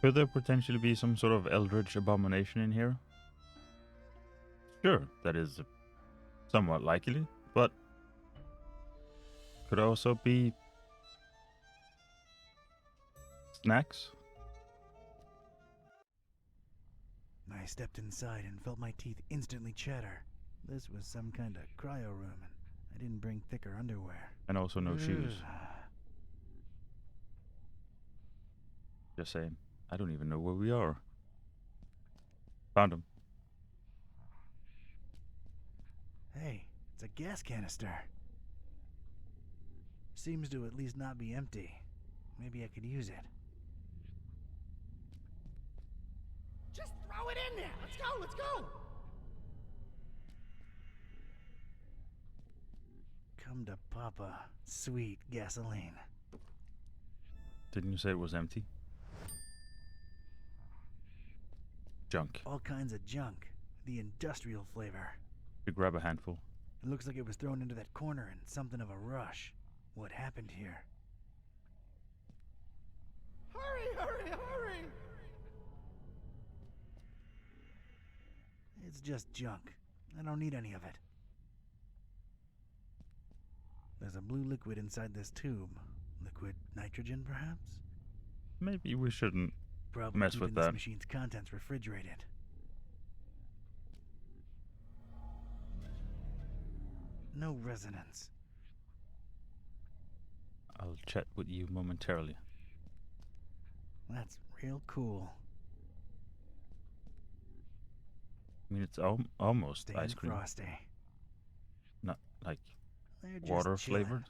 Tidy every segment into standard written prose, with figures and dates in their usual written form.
Could there potentially be some sort of Eldritch abomination in here? Sure, that is somewhat likely, but could also be snacks? I stepped inside and felt my teeth instantly chatter. This was some kind of cryo room, and I didn't bring thicker underwear. And also no shoes. Just saying. I don't even know where we are. Found him. Hey, it's a gas canister. Seems to at least not be empty. Maybe I could use it. Just throw it in there! Let's go, let's go! Come to Papa, sweet gasoline. Didn't you say it was empty? Junk. All kinds of junk. The industrial flavor. You grab a handful. It looks like it was thrown into that corner in something of a rush. What happened here? Hurry, hurry, hurry! It's just junk. I don't need any of it. There's a blue liquid inside this tube. Liquid nitrogen, perhaps? Maybe we shouldn't Probably mess keeping with this that. machine's contents refrigerated. No resonance. I'll chat with you momentarily. That's real cool. I mean, it's almost Staying ice cream. frosty. Not like They're just water chilling. flavored.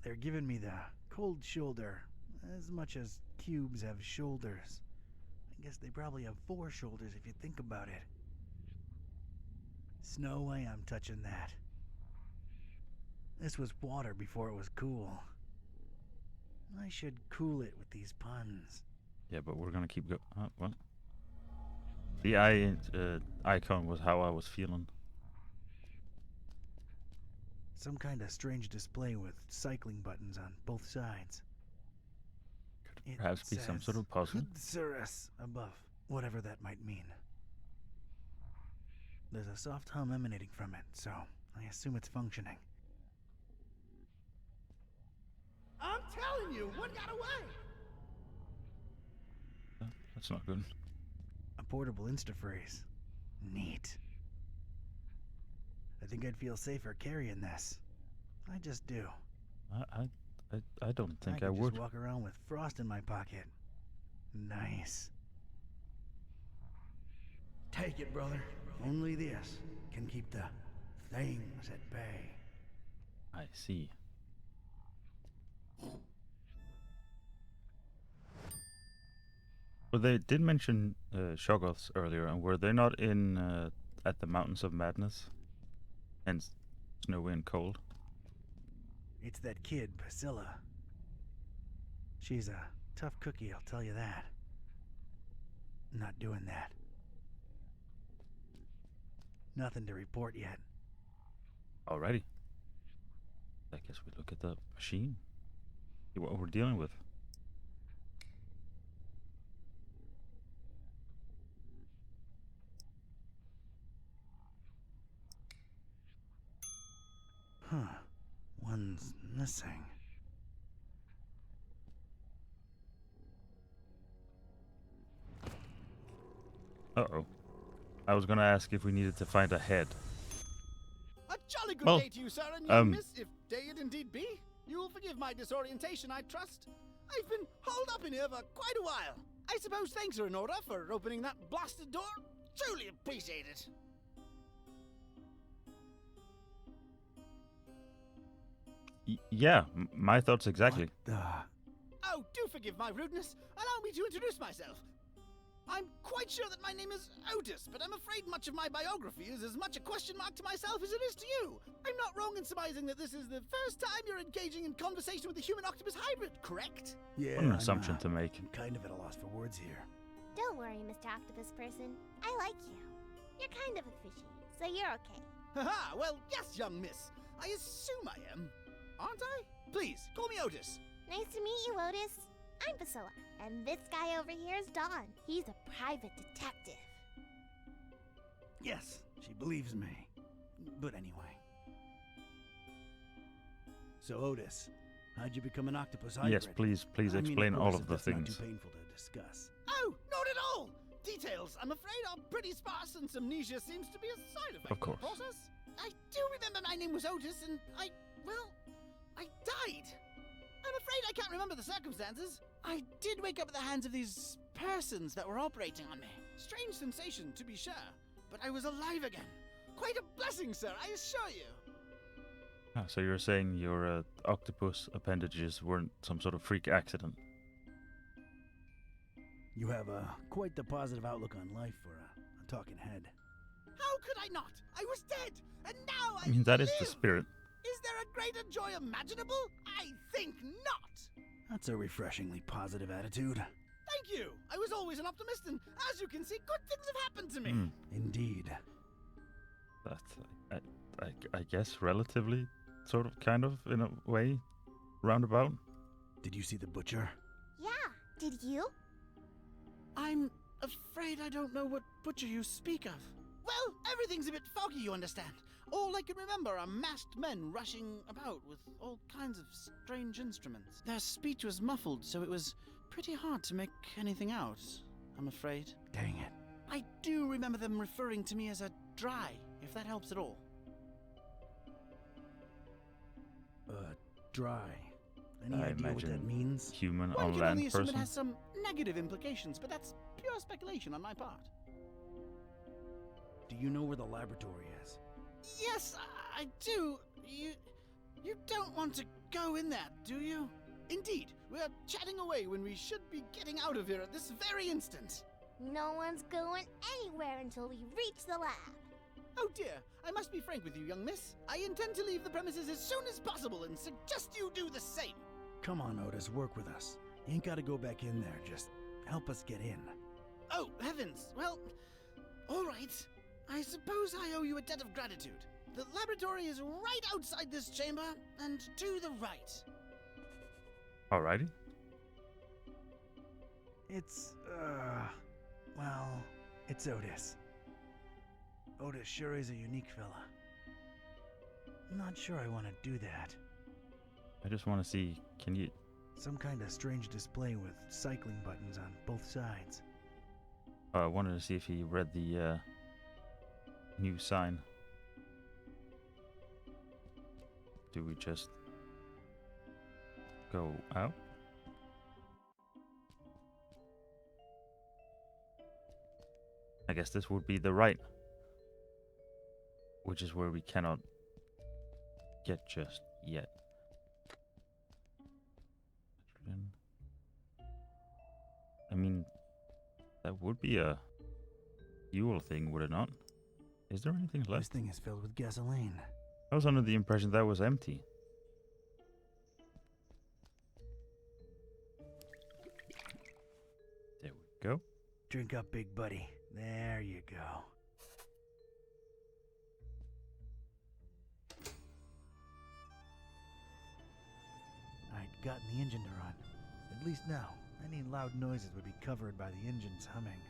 They're giving me the cold shoulder, as much as cubes have shoulders. I guess they probably have 4 shoulders if you think about it. There's no way I'm touching that. This was water before it was cool. I should cool it with these puns. Yeah, but we're gonna keep going. Well, the icon was how I was feeling. Some kind of strange display with cycling buttons on both sides. Could perhaps be some sort of puzzle. Thesaurus above, whatever that might mean. There's a soft hum emanating from it, so I assume it's functioning. I'm telling you, one got away! That's not good. A portable instafreeze. Neat. I think I'd feel safer carrying this. I just do. I don't think I could would. just walk around with frost in my pocket. Nice. Take it, brother. Only this can keep the things at bay. I see. Well, they did mention Shoggoths earlier, and were they not in at the Mountains of Madness? Hence, snowy and cold. It's that kid, Priscilla. She's a tough cookie, I'll tell you that. Not doing that. Nothing to report yet. Alrighty. I guess we look at the machine. See what we're dealing with. Huh. One's missing. Uh-oh. I was gonna ask if we needed to find a head. A jolly good Well, day to you, sir, and young miss, if day it indeed be. You will forgive my disorientation, I trust. I've been holed up in here for quite a while. I suppose thanks are in order for opening that blasted door. Truly appreciate it. Yeah, my thoughts exactly. What the... Oh, do forgive my rudeness. Allow me to introduce myself. I'm quite sure that my name is Otis, but I'm afraid much of my biography is as much a question mark to myself as it is to you. I'm not wrong in surmising that this is the first time you're engaging in conversation with a human-octopus hybrid, correct? Yeah, What an assumption to make. I'm kind of at a loss for words here. Don't worry, Mr. Octopus Person. I like you. You're kind of a fishy, so you're okay. Haha, well, yes, young miss. I assume I am. Aren't I? Please, call me Otis. Nice to meet you, Otis. I'm Priscilla, and this guy over here is Don. He's a private detective. Yes, she believes me. But anyway. So Otis, how'd you become an octopus hybrid? Yes, please I mean, explain all course, of if the that's not things. too painful to discuss. Oh, not at all! Details, I'm afraid, are pretty sparse, and amnesia seems to be a side effect Of course. the process. I do remember my name was Otis, and I died. I'm afraid I can't remember the circumstances. I did wake up at the hands of these persons that were operating on me. Strange sensation, to be sure, but I was alive again. Quite a blessing, sir, I assure you. Ah, so you're saying your octopus appendages weren't some sort of freak accident? You have quite the positive outlook on life for a talking head. How could I not? I was dead, and now I I mean, that live. is the spirit. Is there a greater joy imaginable? I think not. That's a refreshingly positive attitude. Thank you. I was always an optimist, and as you can see, good things have happened to me. Hmm. Indeed. That's, I guess, relatively, sort of, kind of, in a way, roundabout. Did you see the butcher? Yeah, did you? I'm afraid I don't know what butcher you speak of. Well, everything's a bit foggy, you understand. All I can remember are masked men rushing about with all kinds of strange instruments. Their speech was muffled, so it was pretty hard to make anything out, I'm afraid. Dang it. I do remember them referring to me as a dry, if that helps at all. Dry. Any I idea what that imagine means? Human One on can land only assume person. it has some negative implications, but that's pure speculation on my part. Do you know where the laboratory is? Yes, I do. You don't want to go in there, do you? Indeed, we're chatting away when we should be getting out of here at this very instant. No one's going anywhere until we reach the lab. Oh dear, I must be frank with you, young miss. I intend to leave the premises as soon as possible and suggest you do the same. Come on, Otis, work with us. You ain't gotta go back in there, just help us get in. Oh, heavens. Well, all right. I suppose I owe you a debt of gratitude. The laboratory is right outside this chamber and to the right. Alrighty. It's, it's Otis. Otis sure is a unique fella. Not sure I want to do that. I just want to see, can you... Some kind of strange display with cycling buttons on both sides. I wanted to see if he read the new sign. Do we just go out? I guess this would be the right, which is where we cannot get just yet. I mean, that would be a fuel thing, would it not? Is there anything This left? thing is filled with gasoline. I was under the impression that was empty. There we go. Drink up, big buddy. There you go. I'd gotten the engine to run. At least now, any loud noises would be covered by the engine's humming.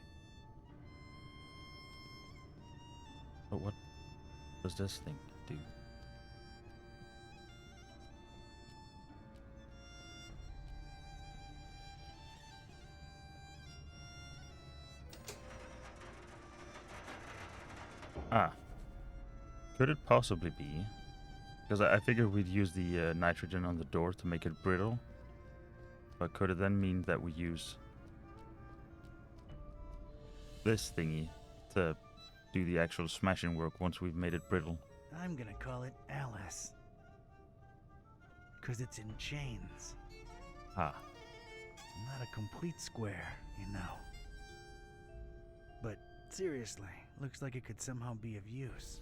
But what does this thing do? Ah. Could it possibly be? Because I figured we'd use the nitrogen on the door to make it brittle. But could it then mean that we use this thingy to do the actual smashing work once we've made it brittle? I'm gonna call it Alice. 'Cause it's in chains. Ah. Not a complete square, you know. But seriously, looks like it could somehow be of use.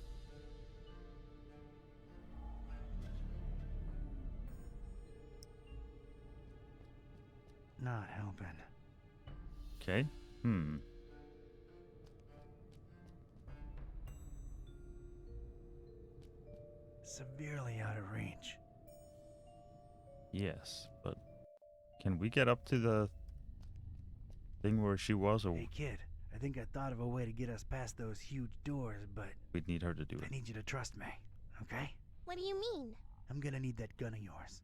Not helping. Okay. Severely out of reach. Yes, but Can we get up to the thing where she was, or Hey, kid, I think I thought of a way to get us past those huge doors, but we'd need her to do I it? need you to trust me, okay? What do you mean? I'm gonna need that gun of yours.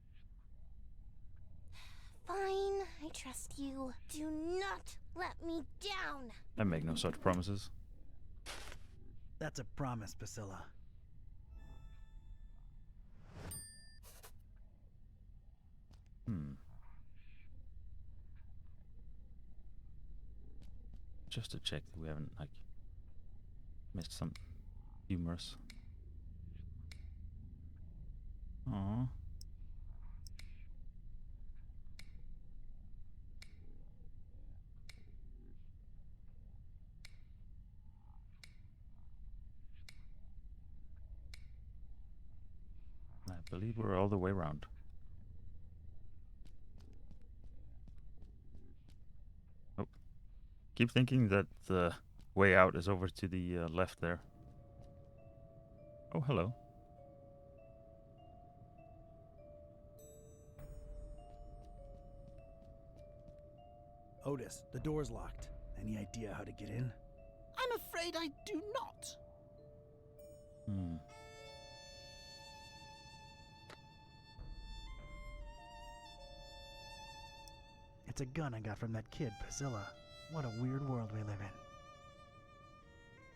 Fine, I trust you. Do not let me down. I make no such promises. That's a promise, Priscilla. Just to check that we haven't, like, missed some humorous. Aww. I believe we're all the way around. Oh. Keep thinking that the way out is over to the left there. Oh, hello. Otis, the door's locked. Any idea how to get in? I'm afraid I do not. It's a gun I got from that kid, Priscilla. What a weird world we live in.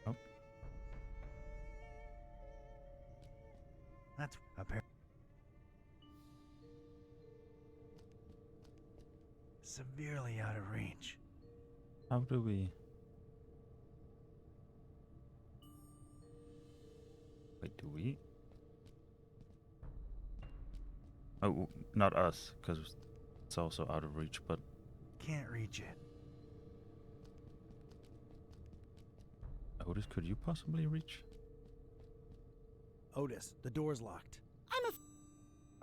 Oh. That's severely out of reach. How do we... Wait, do we? Oh, not us, because it's also out of reach, but... Can't reach it. Otis, could you possibly reach? Otis, the door's locked.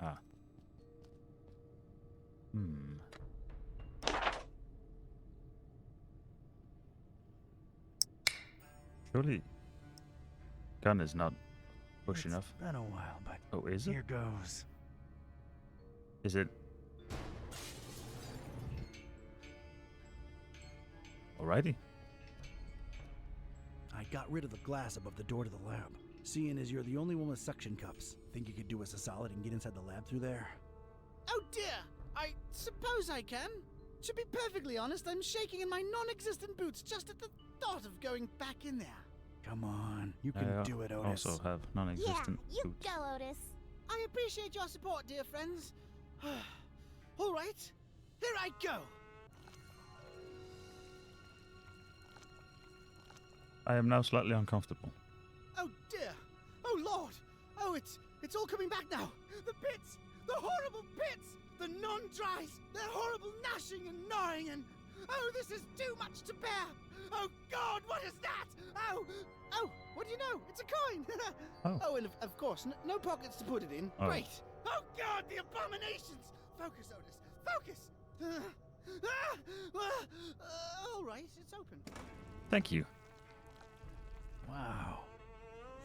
Ah. Surely... gun is not push enough. It's been a while, but Oh, is it? here goes. Is it? Alrighty. I got rid of the glass above the door to the lab. Seeing as you're the only one with suction cups, think you could do us a solid and get inside the lab through there? Oh dear, I suppose I can. To be perfectly honest, I'm shaking in my non-existent boots just at the thought of going back in there. Come on, you can do it, Otis. Also have Yeah, non-existent you boots. go, Otis. I appreciate your support, dear friends. All right, here I go. I am now slightly uncomfortable. Oh dear. Oh Lord. Oh, it's all coming back now. The pits, the horrible pits, the non-dries, their horrible gnashing and gnawing and... Oh, this is too much to bear. Oh God, what is that? Oh, what do you know? It's a coin. Oh. And of course, no pockets to put it in. Oh. Great. Oh God, the abominations. Focus, Otis. Focus. All right, it's open. Thank you. Wow.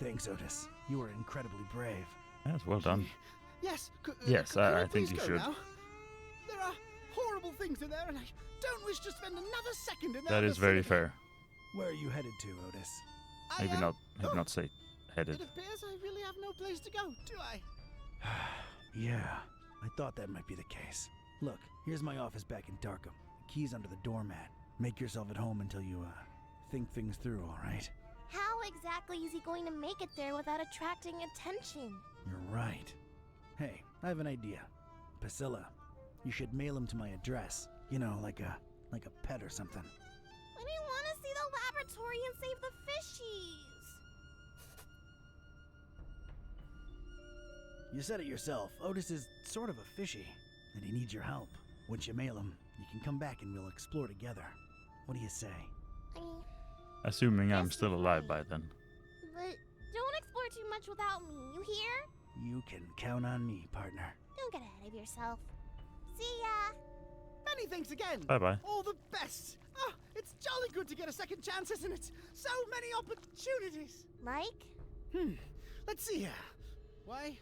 Thanks, Otis. You were incredibly brave. Yes, well done. Yes. Yes, could I please think you go should. now? There are horrible things in there, and I don't wish to spend another second in That is very vicinity. fair. Where are you headed to, Otis? Maybe I, not. Maybe not say headed. It appears I really have no place to go, do I? Yeah, I thought that might be the case. Look, here's my office back in Darkham. The key's under the doormat. Make yourself at home until you, think things through, all right? How exactly is he going to make it there without attracting attention? You're right. Hey, I have an idea. Priscilla, you should mail him to my address. You know, like a pet or something. I didn't want to see the laboratory and save the fishies. You said it yourself. Otis is sort of a fishy, and he needs your help. Once you mail him, you can come back and we'll explore together. What do you say? Assuming I'm Yes, still alive by right. then. But don't explore too much without me, you hear? You can count on me, partner. Don't get ahead of yourself. See ya! Many thanks again. Bye-bye. All the best. Oh, it's jolly good to get a second chance, isn't it? So many opportunities. Like? Let's see here. Why,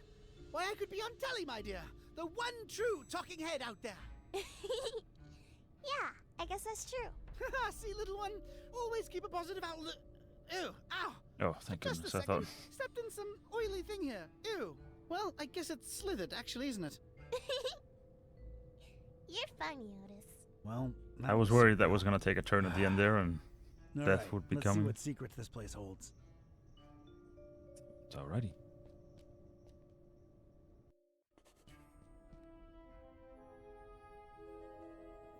I could be on telly, my dear. The one true talking head out there. Yeah, I guess that's true. Haha, see, little one? Always keep a positive outlook. Ew, ow. Oh, thank Just goodness. a I thought. second. Stepped in some oily thing here. Ew. Well, I guess it's slithered, actually, isn't it? You're funny, Otis. Well, I was worried that was going to take a turn at the end there and All death right, would be let's see coming. what secrets this place holds. It's alrighty.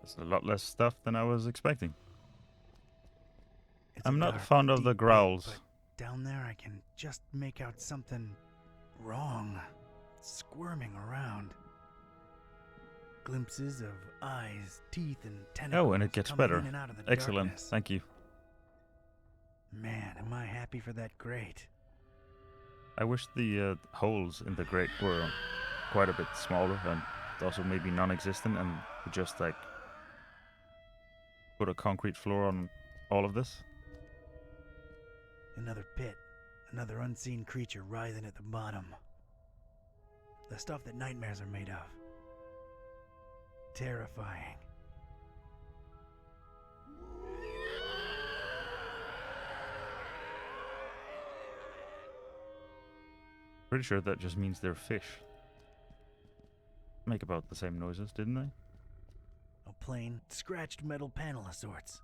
That's a lot less stuff than I was expecting. It's a I'm not dark, fond of the deep pit, growls. but down there, I can just make out something wrong, squirming around. Glimpses of eyes, teeth, and tentacles. Oh, and it gets coming better. in and out of the Excellent. darkness. Thank you. Man, am I happy for that grate. I wish the holes in the grate were quite a bit smaller and also maybe non-existent, and we just like put a concrete floor on all of this. Another pit, another unseen creature writhing at the bottom. The stuff that nightmares are made of. Terrifying. Pretty sure that just means they're fish. Make about the same noises, didn't they? A plain, scratched metal panel of sorts.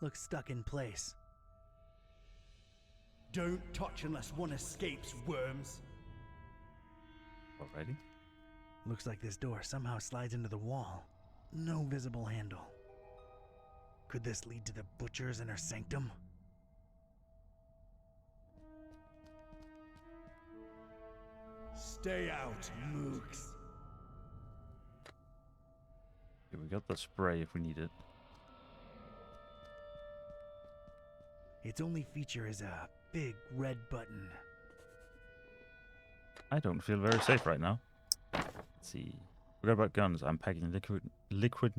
Looks stuck in place. Don't touch unless one escapes, worms. Alrighty. Looks like this door somehow slides into the wall. No visible handle. Could this lead to the butcher's inner sanctum? Stay out, mooks. Okay, we got the spray if we need it. Its only feature is a big red button. I don't feel very safe right now. Let's see. Forgot about guns. I'm packing liquid.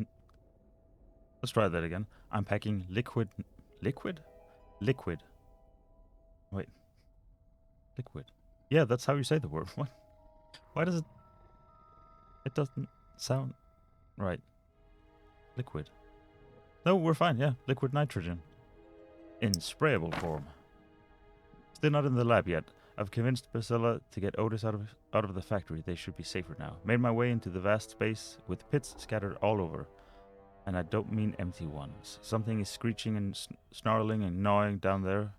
Let's try that again. I'm packing liquid. Wait. Liquid. Yeah, that's how you say the word. What? Why does it? It doesn't sound right. Liquid. No, we're fine. Yeah, liquid nitrogen. In sprayable form. Still not in the lab yet. I've convinced Priscilla to get Otis out of the factory. They should be safer now. Made my way into the vast space with pits scattered all over. And I don't mean empty ones. Something is screeching and snarling and gnawing down there.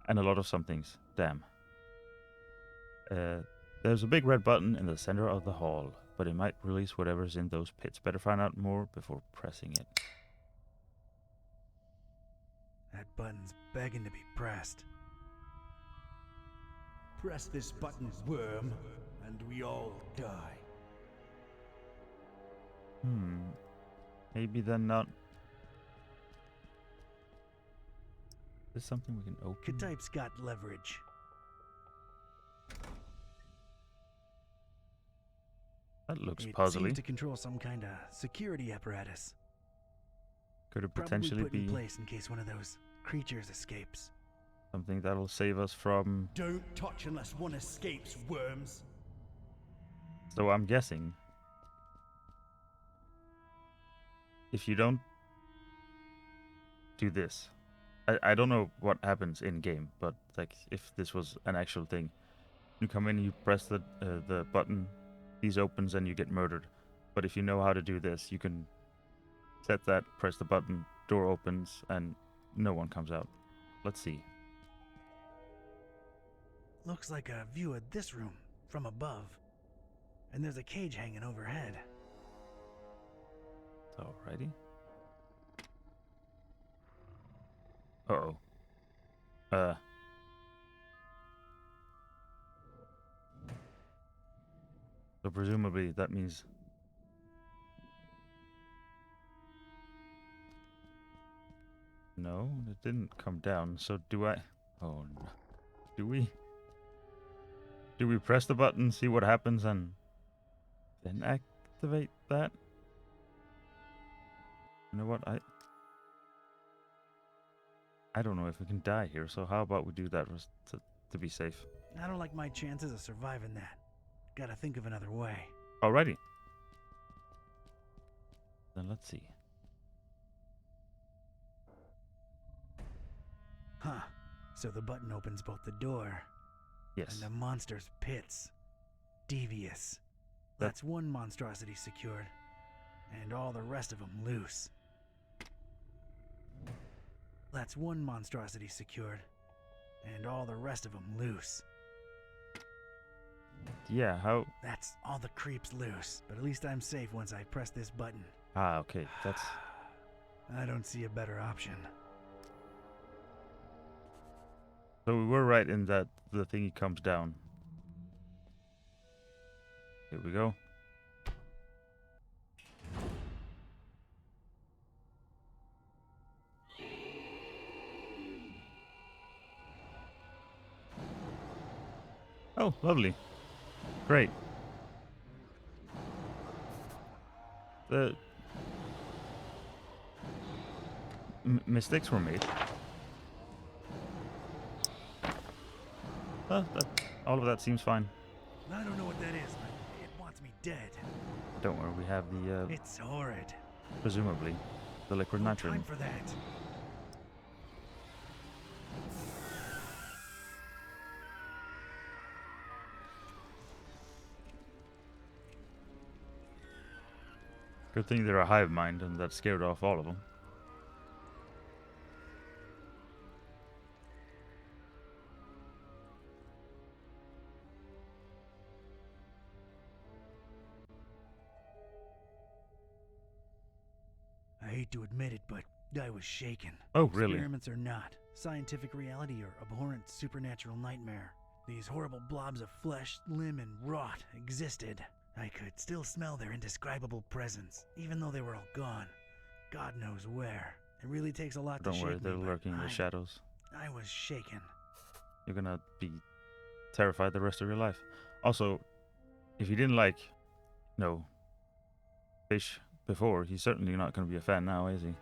And a lot of somethings. Damn. There's a big red button in the center of the hall, but it might release whatever's in those pits. Better find out more before pressing it. That button's begging to be pressed. Press this button, worm, and we all die. Maybe then not. Is something we can open? K-Type's got leverage. That looks It puzzly. seems to control some kind of security apparatus. Could it Probably potentially put in be place in case one of those creatures escapes. something that'll save us from... Don't touch unless one escapes, worms. So I'm guessing if you don't do this, I don't know what happens in game, but like if this was an actual thing, you come in, you press the button, these opens, and you get murdered. But if you know how to do this, you can set that, press the button, door opens, and no one comes out. Let's see. Looks like a view of this room from above. And there's a cage hanging overhead. Alrighty. Uh-oh. So presumably that means... No, it didn't come down, so do I... Oh no. Do we press the button, see what happens, and then activate that? You know what, I don't know if we can die here, so how about we do that to be safe? I don't like my chances of surviving that. Gotta think of another way. Alrighty. Then let's see. Huh. So the button opens both the door Yes. and the monster's pits. Devious. That's one monstrosity secured, and all the rest of them loose. That's one monstrosity secured, and all the rest of them loose. Yeah, how... That's all the creeps loose, but at least I'm safe once I press this button. Ah, okay. That's... I don't see a better option. So we were right in that the thingy comes down. Here we go. Oh, lovely. Great. The mistakes were made. All of that seems fine. I don't know what that is, but it wants me dead. Don't worry, we have the, It's horrid. presumably, the liquid No nitrogen. time for that. Good thing they're a hive mind and that scared off all of them. I hate to admit it, but I was shaken. Oh, really? Experiments or not, scientific reality or abhorrent supernatural nightmare. These horrible blobs of flesh, limb, and rot existed. I could still smell their indescribable presence, even though they were all gone. God knows where. It really takes a lot Don't to worry, shake they're me, but lurking in the shadows. I was shaken. You're gonna be terrified the rest of your life. Also, if you didn't like, fish before, he's certainly not gonna be a fan now, is he?